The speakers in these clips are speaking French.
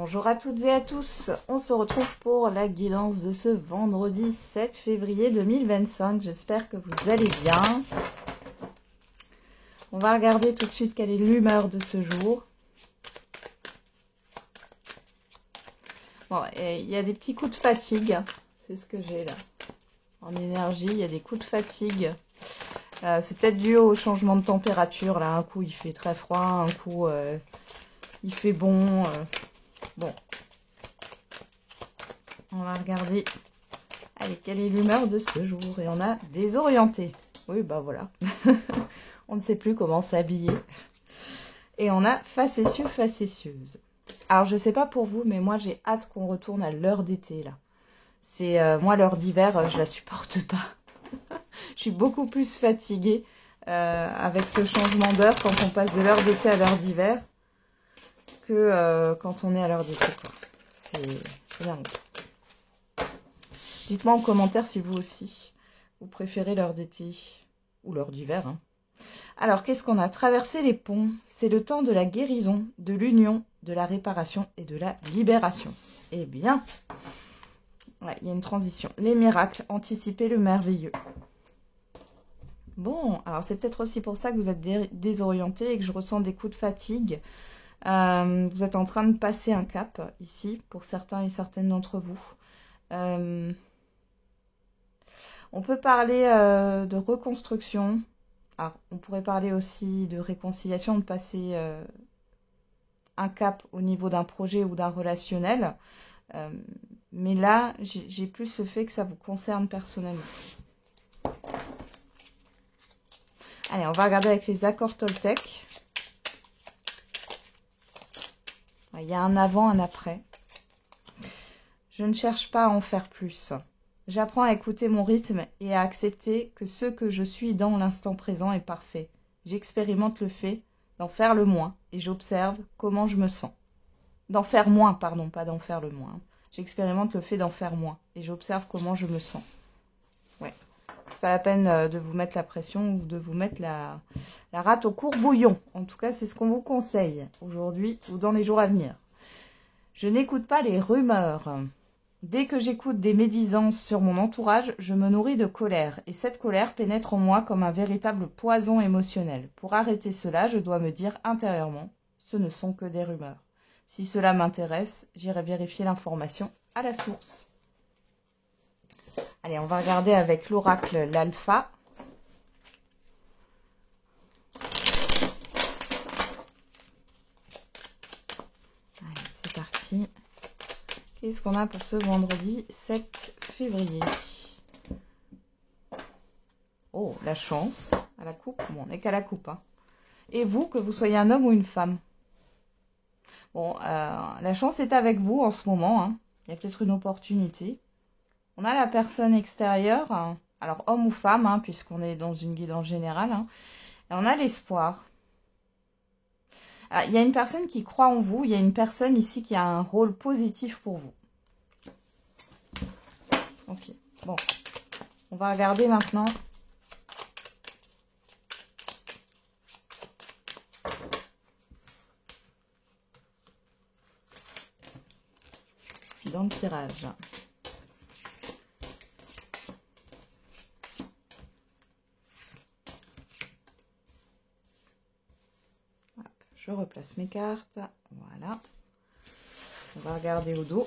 Bonjour à toutes et à tous, on se retrouve pour la guidance de ce vendredi 7 février 2025. J'espère que vous allez bien. On va regarder tout de suite quelle est l'humeur de ce jour. Bon, il y a des petits coups de fatigue, c'est ce que j'ai là. En énergie, il y a des coups de fatigue. C'est peut-être dû au changement de température. Là, un coup il fait très froid, un coup il fait bon. Bon, on va regarder. Allez, quelle est l'humeur de ce jour? Et on a désorienté. Oui, bah voilà. On ne sait plus comment s'habiller. Et on a facétieux, facétieuse. Alors, je sais pas pour vous, mais moi, j'ai hâte qu'on retourne à l'heure d'été, là. C'est moi, l'heure d'hiver, je la supporte pas. Je suis beaucoup plus fatiguée avec ce changement d'heure quand on passe de l'heure d'été à l'heure d'hiver que quand on est à l'heure d'été, quoi. C'est dingue. Dites-moi en commentaire si vous aussi, vous préférez l'heure d'été ou l'heure d'hiver. Hein. Alors, qu'est-ce qu'on a? Traverser les ponts, c'est le temps de la guérison, de l'union, de la réparation et de la libération. Eh bien, ouais, il y a une transition. Les miracles, anticiper le merveilleux. Bon, alors c'est peut-être aussi pour ça que vous êtes désorienté et que je ressens des coups de fatigue. Vous êtes en train de passer un cap ici, pour certains et certaines d'entre vous. On peut parler de reconstruction. Alors, on pourrait parler aussi de réconciliation, de passer un cap au niveau d'un projet ou d'un relationnel. Mais là, j'ai plus ce fait que ça vous concerne personnellement. Allez, on va regarder avec les accords Toltec. Il y a un avant, un après. Je ne cherche pas à en faire plus. J'apprends à écouter mon rythme et à accepter que ce que je suis dans l'instant présent est parfait. J'expérimente le fait d'en faire le moins et j'observe comment je me sens. D'en faire moins, pardon, pas d'en faire le moins. J'expérimente le fait d'en faire moins et j'observe comment je me sens. Ouais. C'est pas la peine de vous mettre la pression ou de vous mettre la rate au courbouillon. En tout cas, c'est ce qu'on vous conseille aujourd'hui ou dans les jours à venir. Je n'écoute pas les rumeurs. Dès que j'écoute des médisances sur mon entourage, je me nourris de colère. Et cette colère pénètre en moi comme un véritable poison émotionnel. Pour arrêter cela, je dois me dire intérieurement, ce ne sont que des rumeurs. Si cela m'intéresse, j'irai vérifier l'information à la source. Allez, on va regarder avec l'oracle l'alpha. Allez, c'est parti. Qu'est-ce qu'on a pour ce vendredi 7 février? Oh, la chance à la coupe. Bon, on n'est qu'à la coupe. Hein. Et vous, que vous soyez un homme ou une femme. Bon, la chance est avec vous en ce moment. Hein. Il y a peut-être une opportunité. On a la personne extérieure, hein. Alors homme ou femme, hein, puisqu'on est dans une guidance générale. Hein. Et on a l'espoir. Il y a une personne qui croit en vous. Il y a une personne ici qui a un rôle positif pour vous. Ok, bon. On va regarder maintenant. Dans le tirage. Hop, je replace mes cartes. Voilà. On va regarder au dos.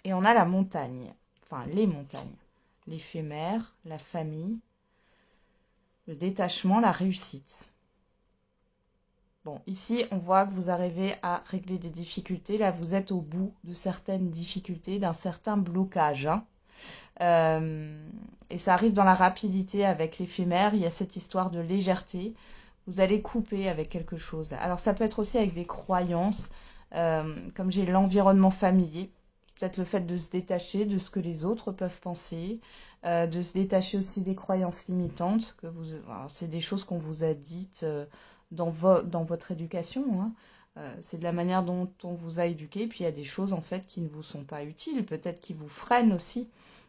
Et on a la montagne. Enfin, les montagnes. L'éphémère, la famille, le détachement, la réussite. Bon, ici, on voit que vous arrivez à régler des difficultés. Là, vous êtes au bout de certaines difficultés, d'un certain blocage. Hein. Et ça arrive dans la rapidité avec l'éphémère. Il y a cette histoire de légèreté. Vous allez couper avec quelque chose. Alors, ça peut être aussi avec des croyances, comme j'ai l'environnement familier. Peut-être le fait de se détacher de ce que les autres peuvent penser, de se détacher aussi des croyances limitantes. C'est des choses qu'on vous a dites... dans votre éducation. Hein. C'est de la manière dont on vous a éduqué. Puis il y a des choses en fait qui ne vous sont pas utiles, peut-être qui vous freinent aussi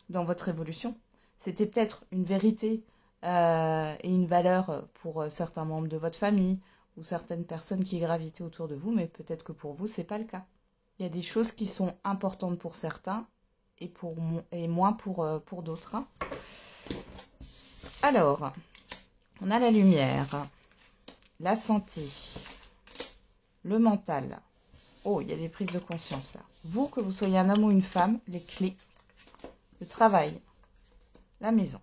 dans votre évolution. C'était peut-être une vérité et une valeur pour certains membres de votre famille ou certaines personnes qui gravitaient autour de vous, mais peut-être que pour vous, c'est pas le cas. Il y a des choses qui sont importantes pour certains et moins pour d'autres. Hein. Alors, on a la lumière, la santé, le mental. Oh, il y a des prises de conscience là. Vous, que vous soyez un homme ou une femme, les clés, le travail, la maison.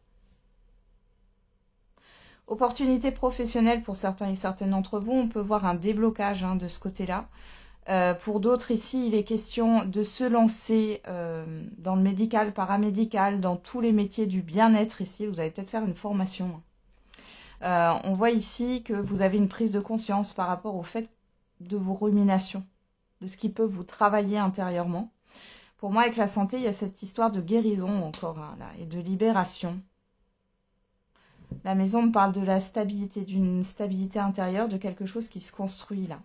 Opportunité professionnelle pour certains et certaines d'entre vous, on peut voir un déblocage hein, de ce côté-là. Pour d'autres, ici, il est question de se lancer dans le médical, paramédical, dans tous les métiers du bien-être ici. Vous allez peut-être faire une formation. On voit ici que vous avez une prise de conscience par rapport au fait de vos ruminations, de ce qui peut vous travailler intérieurement. Pour moi, avec la santé, il y a cette histoire de guérison encore hein, là, et de libération. La maison me parle de la stabilité, d'une stabilité intérieure, de quelque chose qui se construit là.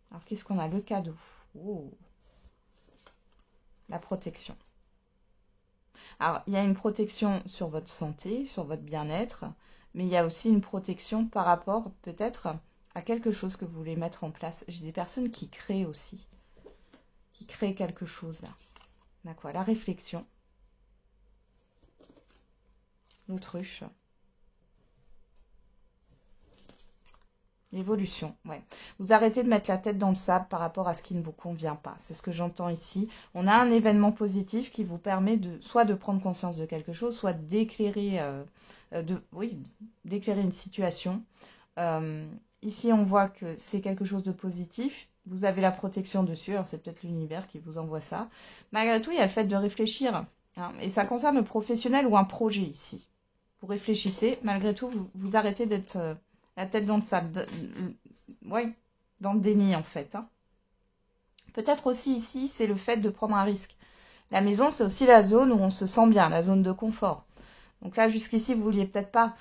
Alors, qu'est-ce qu'on a? Le cadeau. Oh. La protection. Alors, il y a une protection sur votre santé, sur votre bien-être, mais il y a aussi une protection par rapport, peut-être, à quelque chose que vous voulez mettre en place. J'ai des personnes qui créent aussi, qui créent quelque chose là. D'accord, la réflexion. L'autruche. L'évolution, ouais. Vous arrêtez de mettre la tête dans le sable par rapport à ce qui ne vous convient pas. C'est ce que j'entends ici. On a un événement positif qui vous permet soit de prendre conscience de quelque chose, soit d'éclairer d'éclairer une situation. Ici, on voit que c'est quelque chose de positif. Vous avez la protection dessus. Alors, c'est peut-être l'univers qui vous envoie ça. Malgré tout, il y a le fait de réfléchir. Hein, et ça concerne le professionnel ou un projet ici. Vous réfléchissez. Malgré tout, vous arrêtez d'être... la tête dans le sable, oui, dans le déni en fait. Hein. Peut-être aussi ici, c'est le fait de prendre un risque. La maison, c'est aussi la zone où on se sent bien, la zone de confort. Donc là, jusqu'ici, vous vouliez peut-être pas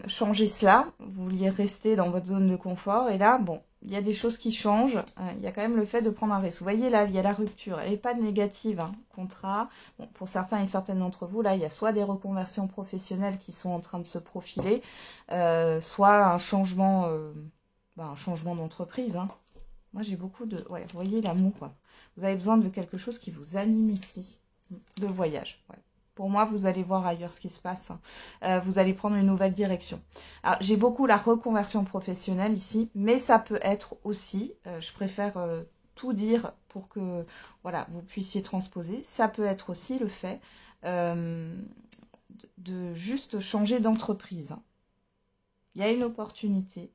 changer cela, vous vouliez rester dans votre zone de confort. Et là, bon, il y a des choses qui changent. Il y a quand même le fait de prendre un risque. Vous voyez là, il y a la rupture. Elle n'est pas négative, hein, contrat. Bon, pour certains et certaines d'entre vous, là, il y a soit des reconversions professionnelles qui sont en train de se profiler, soit un changement d'entreprise. Hein. Moi, j'ai beaucoup de... Ouais, vous voyez l'amour, quoi. Vous avez besoin de quelque chose qui vous anime ici. Le voyage, ouais. Pour moi, vous allez voir ailleurs ce qui se passe. Hein. Vous allez prendre une nouvelle direction. Alors, j'ai beaucoup la reconversion professionnelle ici, mais ça peut être aussi, je préfère tout dire pour que voilà, vous puissiez transposer. Ça peut être aussi le fait de juste changer d'entreprise. Hein. Il y a une opportunité.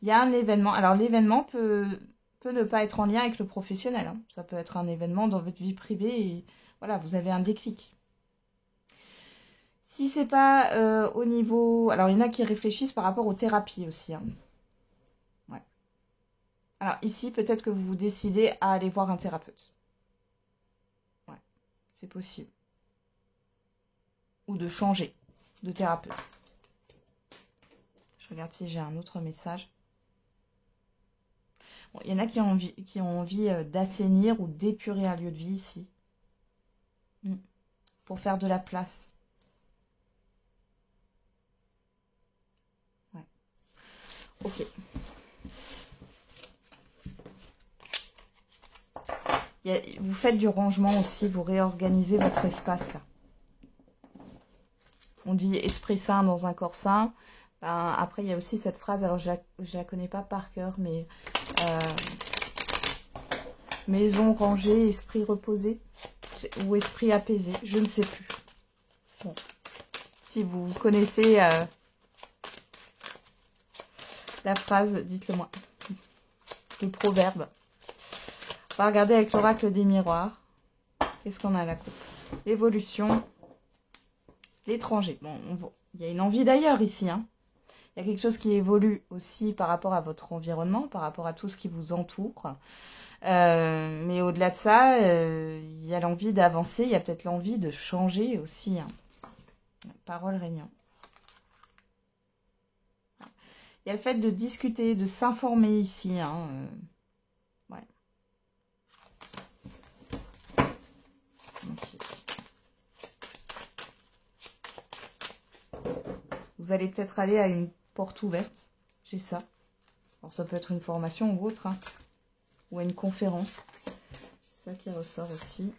Il y a un événement. Alors, l'événement peut ne pas être en lien avec le professionnel. Hein. Ça peut être un événement dans votre vie privée et voilà, vous avez un déclic. Si c'est pas au niveau... Alors, il y en a qui réfléchissent par rapport aux thérapies aussi. Hein. Ouais. Alors, ici, peut-être que vous vous décidez à aller voir un thérapeute. Ouais, c'est possible. Ou de changer de thérapeute. Je regarde si j'ai un autre message. Bon, il y en a qui ont envie d'assainir ou d'épurer un lieu de vie ici. Pour faire de la place. Ouais. Ok. Vous faites du rangement aussi, vous réorganisez votre espace là. On dit esprit sain dans un corps sain. Ben, après, il y a aussi cette phrase, alors je la connais pas par cœur, mais maison rangée, esprit reposé ou esprit apaisé, je ne sais plus. Bon. Si vous connaissez la phrase, dites-le moi. Le proverbe. On va regarder avec l'oracle des miroirs. Qu'est-ce qu'on a à la coupe? L'évolution. L'étranger. Bon, il y a une envie d'ailleurs ici. Hein. Il y a quelque chose qui évolue aussi par rapport à votre environnement, par rapport à tout ce qui vous entoure. Mais au-delà de ça, il y a l'envie d'avancer. Il y a peut-être l'envie de changer aussi. Hein. Parole régnant. Il y a le fait de discuter, de s'informer ici. Hein. Ouais. Okay. Vous allez peut-être aller à une porte ouverte. J'ai ça. Alors ça peut être une formation ou autre, hein, ou une conférence. C'est ça qui ressort aussi.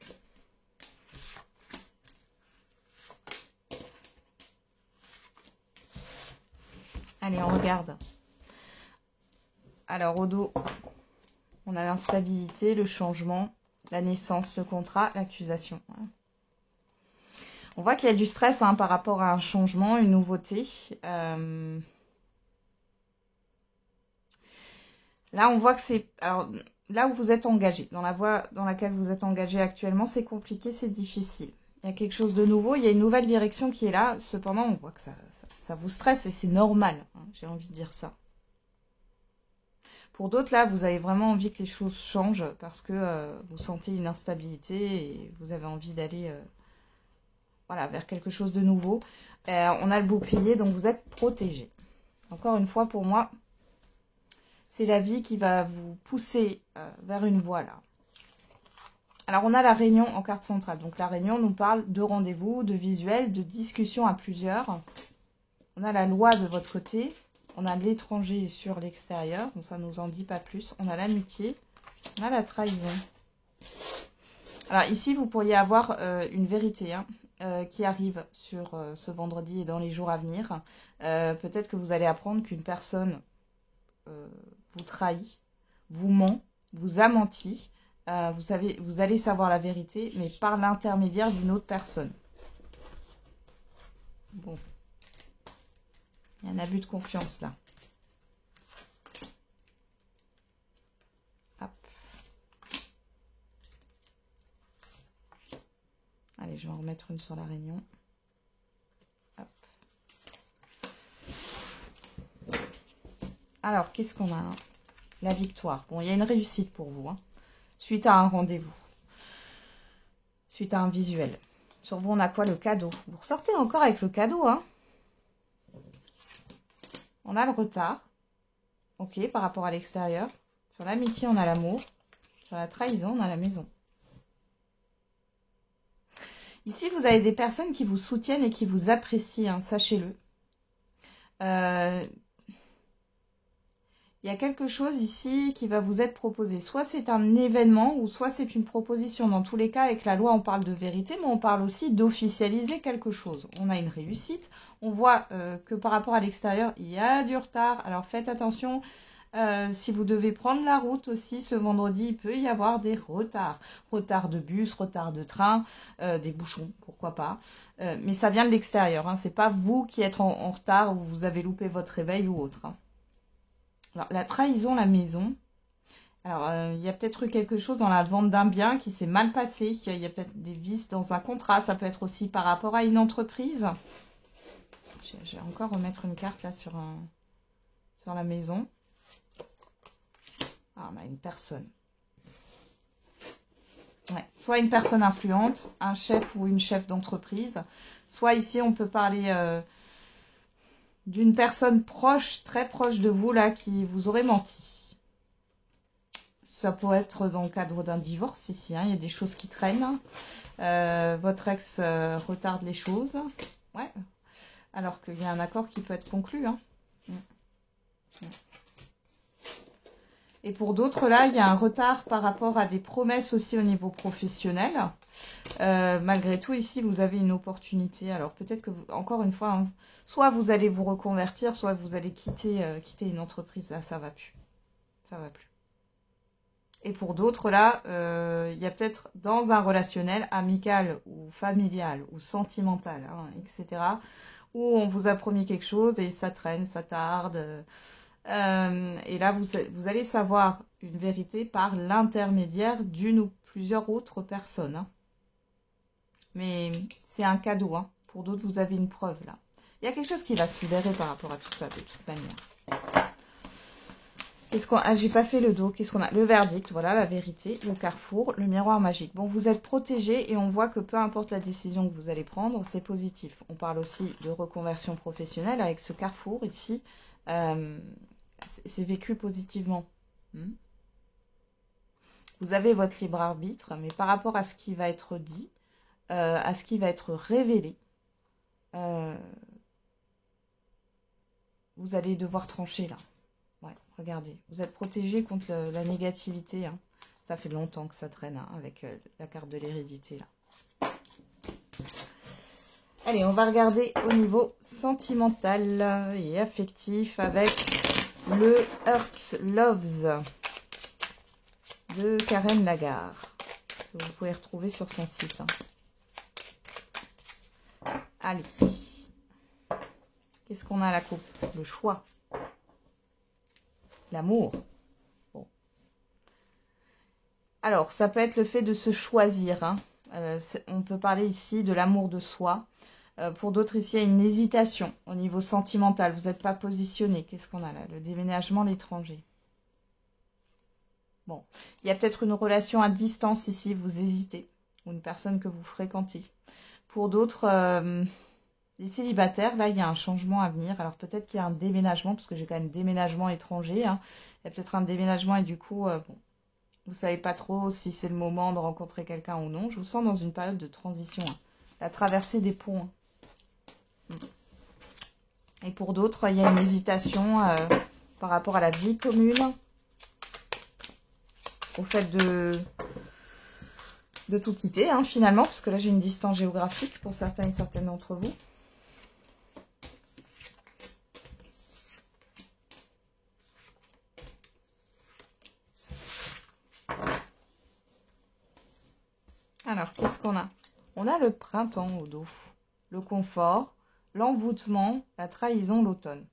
Allez, on regarde. Alors au dos, on a l'instabilité, le changement, la naissance, le contrat, l'accusation. On voit qu'il y a du stress hein, par rapport à un changement, une nouveauté. Là, on voit que c'est... Alors, là où vous êtes engagé, dans la voie dans laquelle vous êtes engagé actuellement, c'est compliqué, c'est difficile. Il y a quelque chose de nouveau, il y a une nouvelle direction qui est là. Cependant, on voit que ça vous stresse et c'est normal. Hein, j'ai envie de dire ça. Pour d'autres, là, vous avez vraiment envie que les choses changent parce que vous sentez une instabilité et vous avez envie d'aller voilà, vers quelque chose de nouveau. On a le bouclier, donc vous êtes protégé. Encore une fois, pour moi, c'est la vie qui va vous pousser vers une voie là. Alors, on a la réunion en carte centrale. Donc, la réunion nous parle de rendez-vous, de visuel, de discussion à plusieurs. On a la loi de votre côté. On a l'étranger sur l'extérieur. Bon, ça ne nous en dit pas plus. On a l'amitié. On a la trahison. Alors, ici, vous pourriez avoir une vérité qui arrive sur ce vendredi et dans les jours à venir. Peut-être que vous allez apprendre qu'une personne vous trahit, vous ment, vous a menti. Vous allez savoir la vérité, mais par l'intermédiaire d'une autre personne. Bon. Il y a un abus de confiance là. Hop. Allez, je vais en remettre une sur la réunion. Hop. Alors, qu'est-ce qu'on a hein? La victoire. Bon, il y a une réussite pour vous. Hein. Suite à un rendez-vous. Suite à un visuel. Sur vous, on a quoi? Le cadeau. Vous ressortez encore avec le cadeau, hein? On a le retard. Ok, par rapport à l'extérieur. Sur l'amitié, on a l'amour. Sur la trahison, on a la maison. Ici, vous avez des personnes qui vous soutiennent et qui vous apprécient, hein, sachez-le. Il y a quelque chose ici qui va vous être proposé. Soit c'est un événement ou soit c'est une proposition. Dans tous les cas, avec la loi, on parle de vérité, mais on parle aussi d'officialiser quelque chose. On a une réussite. On voit que par rapport à l'extérieur, il y a du retard. Alors faites attention. Si vous devez prendre la route aussi ce vendredi, il peut y avoir des retards. Retard de bus, retard de train, des bouchons, pourquoi pas. Mais ça vient de l'extérieur. Hein. C'est pas vous qui êtes en retard ou vous avez loupé votre réveil ou autre. Hein. Alors, la trahison, la maison. Alors, il y a peut-être eu quelque chose dans la vente d'un bien qui s'est mal passé. Il y a peut-être des vices dans un contrat. Ça peut être aussi par rapport à une entreprise. Je vais encore remettre une carte là sur la maison. Ah, on a une personne. Ouais. Soit une personne influente, un chef ou une chef d'entreprise. Soit ici, on peut parler d'une personne proche, très proche de vous, là, qui vous aurait menti. Ça peut être dans le cadre d'un divorce, ici. Hein, il y a des choses qui traînent. Votre ex retarde les choses. Ouais. Alors qu'il y a un accord qui peut être conclu. Hein. Et pour d'autres, là, il y a un retard par rapport à des promesses aussi au niveau professionnel. Malgré tout, ici, vous avez une opportunité. Alors, peut-être que, encore une fois, hein, soit vous allez vous reconvertir, soit vous allez quitter une entreprise. Là, ça va plus. Ça va plus. Et pour d'autres, là, il y a peut-être dans un relationnel amical ou familial ou sentimental, hein, etc., où on vous a promis quelque chose et ça traîne, ça tarde. Et là, vous allez savoir une vérité par l'intermédiaire d'une ou plusieurs autres personnes. Hein. Mais c'est un cadeau. Hein. Pour d'autres, vous avez une preuve là. Il y a quelque chose qui va se libérer par rapport à tout ça, de toute manière. J'ai pas fait le dos. Qu'est-ce qu'on a? Le verdict, voilà, la vérité, le carrefour, le miroir magique. Bon, vous êtes protégé et on voit que peu importe la décision que vous allez prendre, c'est positif. On parle aussi de reconversion professionnelle avec ce carrefour ici. C'est vécu positivement. Vous avez votre libre arbitre, mais par rapport à ce qui va être dit, à ce qui va être révélé, vous allez devoir trancher là. Ouais, Regardez, vous êtes protégé contre la négativité. Hein. Ça fait longtemps que ça traîne hein, avec la carte de l'hérédité là. Allez, on va regarder au niveau sentimental et affectif avec le Hurt Loves de Karen Lagarde. Que vous pouvez retrouver sur son site. Hein. Allez. Qu'est-ce qu'on a à la coupe? Le choix. L'amour. Bon. Alors, ça peut être le fait de se choisir. Hein. On peut parler ici de l'amour de soi. Pour d'autres, ici, il y a une hésitation au niveau sentimental. Vous n'êtes pas positionné. Qu'est-ce qu'on a là? Le déménagement, l'étranger. Bon. Il y a peut-être une relation à distance ici. Vous hésitez. Ou une personne que vous fréquentez. Pour d'autres... les célibataires, là, il y a un changement à venir. Alors, peut-être qu'il y a un déménagement, parce que j'ai quand même déménagement étranger. Hein. Il y a peut-être un déménagement et du coup, bon, vous savez pas trop si c'est le moment de rencontrer quelqu'un ou non. Je vous sens dans une période de transition. Hein. La traversée des ponts. Hein. Et pour d'autres, il y a une hésitation par rapport à la vie commune. Au fait de tout quitter, hein, finalement, parce que là, j'ai une distance géographique pour certains et certaines d'entre vous. Alors, qu'est-ce qu'on a? On a le printemps au dos, le confort, l'envoûtement, la trahison, l'automne.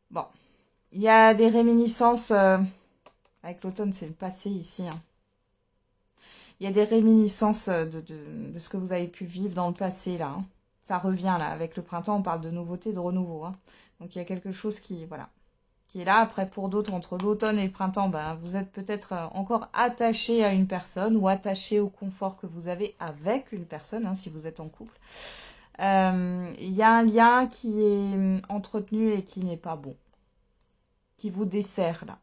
Bon, il y a des réminiscences, avec l'automne, c'est le passé ici. Hein. Il y a des réminiscences de ce que vous avez pu vivre dans le passé, là. Hein. Ça revient, là. Avec le printemps, on parle de nouveauté, de renouveau. Hein. Donc, il y a quelque chose qui, voilà, qui est là. Après, pour d'autres, entre l'automne et le printemps, ben, vous êtes peut-être encore attaché à une personne ou attaché au confort que vous avez avec une personne, hein, si vous êtes en couple. Il y a un lien qui est entretenu et qui n'est pas bon. Qui vous dessert, là.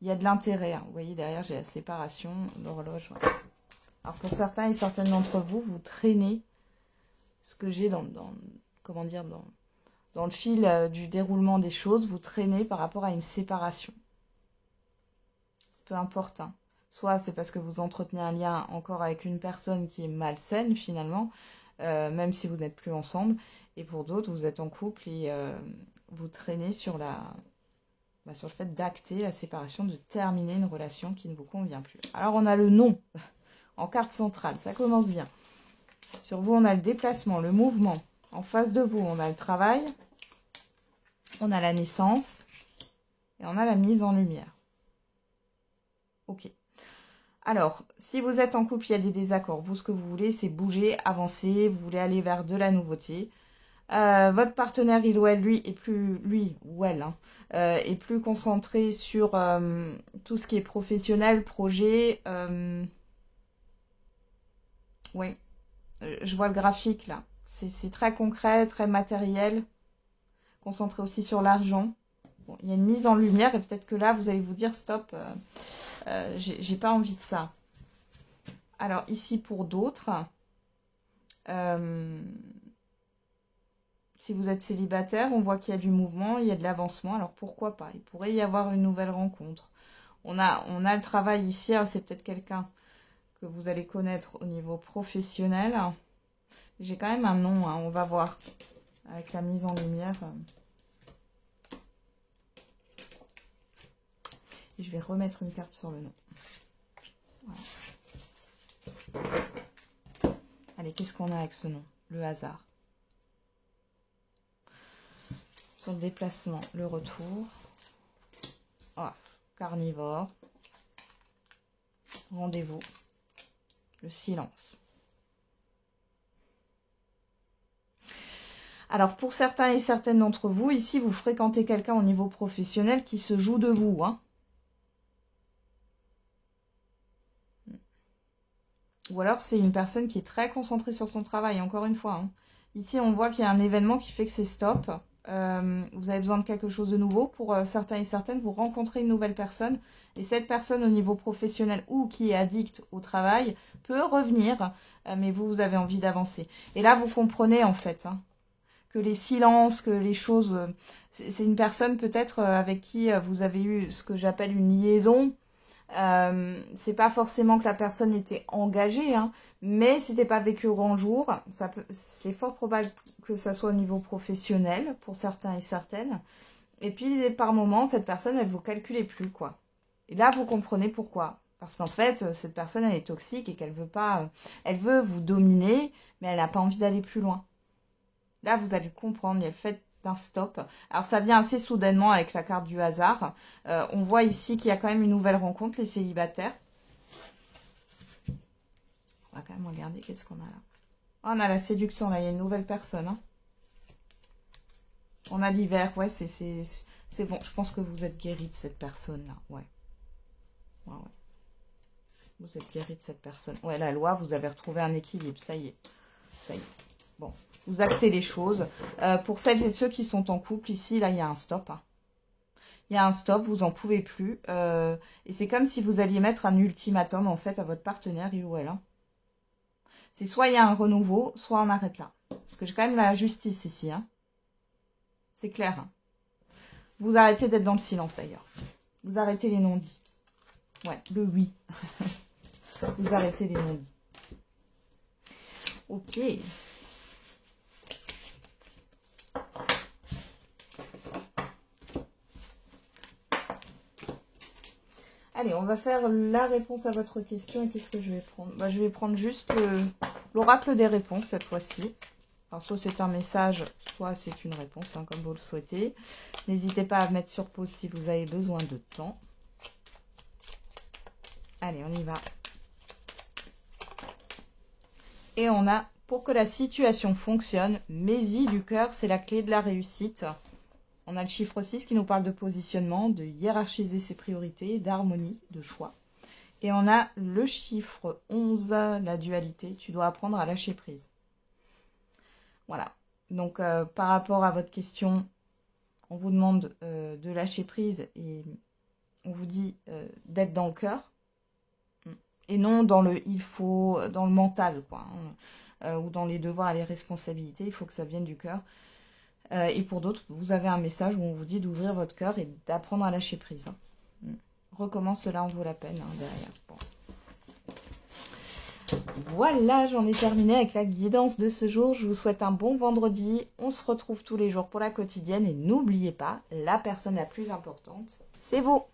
Il y a de l'intérêt. Hein. Vous voyez, derrière, j'ai la séparation, l'horloge. Ouais. Alors, pour certains et certaines d'entre vous, vous traînez ce que j'ai comment dire, dans le fil du déroulement des choses, vous traînez par rapport à une séparation. Peu importe. Hein. Soit c'est parce que vous entretenez un lien encore avec une personne qui est malsaine, finalement, même si vous n'êtes plus ensemble. Et pour d'autres, vous êtes en couple et vous traînez sur sur le fait d'acter la séparation, de terminer une relation qui ne vous convient plus. Alors, on a le non en carte centrale. Ça commence bien. Sur vous, on a le déplacement, le mouvement. En face de vous, on a le travail. On a la naissance. Et on a la mise en lumière. Ok. Alors, si vous êtes en couple, il y a des désaccords. Vous, ce que vous voulez, c'est bouger, avancer. Vous voulez aller vers de la nouveauté. Votre partenaire, il ou elle, lui, est plus, lui ou elle, hein, est plus concentré sur tout ce qui est professionnel, projet. Oui, je vois le graphique là. C'est très concret, très matériel. Concentré aussi sur l'argent. Bon, il y a une mise en lumière et peut-être que là, vous allez vous dire stop, j'ai pas envie de ça. Alors ici, pour d'autres... si vous êtes célibataire, on voit qu'il y a du mouvement, il y a de l'avancement. Alors pourquoi pas? Il pourrait y avoir une nouvelle rencontre. On a le travail ici. C'est peut-être quelqu'un que vous allez connaître au niveau professionnel. J'ai quand même un nom. Hein, on va voir avec la mise en lumière. Et je vais remettre une carte sur le nom. Voilà. Allez, qu'est-ce qu'on a avec ce nom? Le hasard. Sur le déplacement, le retour. Oh, carnivore. Rendez-vous. Le silence. Alors, pour certains et certaines d'entre vous, ici, vous fréquentez quelqu'un au niveau professionnel qui se joue de vous. Hein. Ou alors, c'est une personne qui est très concentrée sur son travail, encore une fois. Hein. Ici, on voit qu'il y a un événement qui fait que c'est stop. Vous avez besoin de quelque chose de nouveau. Pour certains et certaines, vous rencontrez une nouvelle personne. Et cette personne au niveau professionnel ou qui est addict au travail peut revenir. Mais vous avez envie d'avancer. Et là, vous comprenez en fait hein, que que les silences, que les choses... c'est une personne peut-être avec qui vous avez eu ce que j'appelle une liaison. C'est pas forcément que la personne était engagée, hein, mais c'était pas vécu au grand jour. C'est fort probable que ça soit au niveau professionnel pour certains et certaines. Et puis par moment, cette personne, elle vous calculait plus, quoi. Et là, vous comprenez pourquoi. Parce qu'en fait, cette personne, elle est toxique et qu'elle veut pas... elle veut vous dominer, mais elle n'a pas envie d'aller plus loin. Là, vous allez comprendre, il y a le fait d'un stop. Alors, ça vient assez soudainement avec la carte du hasard. On voit ici qu'il y a quand même une nouvelle rencontre, les célibataires. On va quand même regarder qu'est-ce qu'on a là. Oh, on a la séduction, là, il y a une nouvelle personne. Hein. On a l'hiver, ouais, c'est bon. Je pense que vous êtes guéri de cette personne-là, ouais. Ouais. Vous êtes guéri de cette personne. Ouais, la loi, vous avez retrouvé un équilibre, ça y est. Ça y est. Bon, vous actez les choses. Pour celles et ceux qui sont en couple, ici, là, il y a un stop. Hein. Il y a un stop, vous n'en pouvez plus. Et c'est comme si vous alliez mettre un ultimatum, en fait, à votre partenaire, il ou elle. Hein. C'est soit il y a un renouveau, soit on arrête là. Parce que j'ai quand même la justice ici. Hein. C'est clair. Hein. Vous arrêtez d'être dans le silence, d'ailleurs. Vous arrêtez les non-dits. Ouais, le oui. Vous arrêtez les non-dits. Ok. Allez, on va faire la réponse à votre question. Et qu'est-ce que je vais prendre? Je vais prendre juste l'oracle des réponses cette fois-ci. Alors, soit c'est un message, soit c'est une réponse, hein, comme vous le souhaitez. N'hésitez pas à mettre sur pause si vous avez besoin de temps. Allez, on y va. Et on a, pour que la situation fonctionne, Mésie du cœur, c'est la clé de la réussite. On a le chiffre 6 qui nous parle de positionnement, de hiérarchiser ses priorités, d'harmonie, de choix. Et on a le chiffre 11, la dualité. Tu dois apprendre à lâcher prise. Voilà. Donc, par rapport à votre question, on vous demande de lâcher prise et on vous dit d'être dans le cœur. Et non dans le il faut, dans le mental, quoi. Hein, ou dans les devoirs et les responsabilités. Il faut que ça vienne du cœur. Et pour d'autres, vous avez un message où on vous dit d'ouvrir votre cœur et d'apprendre à lâcher prise. Hein. Recommence, cela en vaut la peine, hein, derrière. Bon. Voilà, j'en ai terminé avec la guidance de ce jour. Je vous souhaite un bon vendredi. On se retrouve tous les jours pour la quotidienne. Et n'oubliez pas, la personne la plus importante, c'est vous.